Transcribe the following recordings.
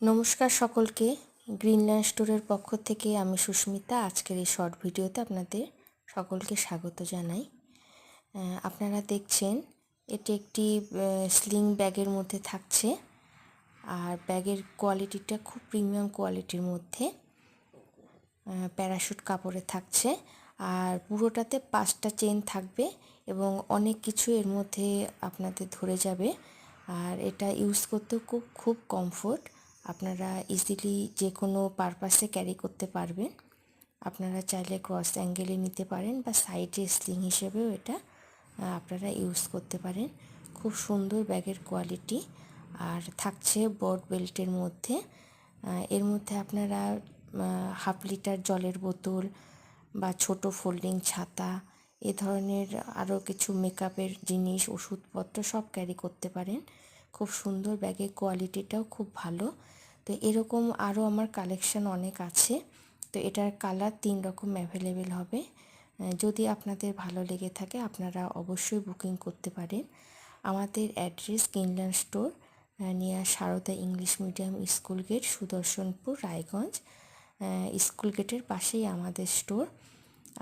নমস্কার সকলকে। গ্রিনল্যান্ড স্টোরের পক্ষ থেকে আমি সুস্মিতা। আজকের এই শর্ট ভিডিওতে আপনাদের সকলকে স্বাগত জানাই। আপনারা দেখছেন এটি একটি স্লিং ব্যাগের মধ্যে থাকছে, আর ব্যাগের কোয়ালিটিটা খুব প্রিমিয়াম কোয়ালিটির মধ্যে প্যারাশুট কাপড়ে থাকছে, আর পুরোটাতে 5টা চেন থাকবে এবং অনেক কিছু এর মধ্যে আপনাদের ধরে যাবে। আর এটা ইউজ করতেও খুব কমফোর্ট। আপনারা ইজিলি যে কোনো পারপাসে ক্যারি করতে পারবেন। আপনারা চাইলে ক্রস অ্যাঙ্গেলে নিতে পারেন বা সাইডে স্লিং হিসেবেও এটা আপনারা ইউজ করতে পারেন। খুব সুন্দর ব্যাগের কোয়ালিটি, আর থাকছে বট বেল্টের মধ্যে। এর মধ্যে আপনারা হাফ লিটার জলের বোতল বা ছোট ফোল্ডিং ছাতা, এ ধরনের আরও কিছু মেকআপের জিনিস, ওষুধপত্র সব ক্যারি করতে পারেন। খুব সুন্দর, ব্যাগের কোয়ালিটিটাও খুব ভালো। তো এরকম আরও আমার কালেকশন অনেক আছে। তো এটার কালার 3 রকম অ্যাভেলেবেল হবে। যদি আপনাদের ভালো লেগে থাকে আপনারা অবশ্যই বুকিং করতে পারেন। আমাদের address Greenland store, near Sarada English medium school gate, Sudarshanpur, Raiganj. School গেটের পাশেই আমাদের স্টোর।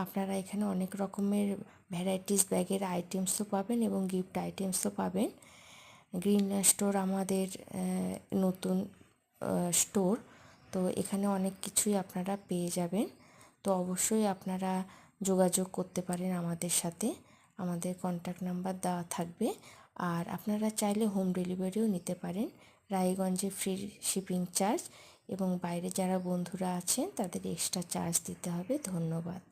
আপনারা এখানে অনেক রকমের ভ্যারাইটিস ব্যাগের আইটেমসও পাবেন এবং গিফট আইটেমসও পাবেন। গ্রিনল্যান্ড স্টোর আমাদের নতুন স্টোর, তো এখানে অনেক কিছুই আপনারা পেয়ে যাবেন। তো অবশ্যই আপনারা যোগাযোগ করতে পারেন আমাদের সাথে, আমাদের কন্ট্যাক্ট নাম্বার দেওয়া থাকবে। আর আপনারা চাইলে হোম ডেলিভারিও নিতে পারেন। রায়গঞ্জে ফ্রি শিপিং চার্জ, এবং বাইরে যারা বন্ধুরা আছেন তাদের এক্সট্রা চার্জ দিতে হবে। ধন্যবাদ।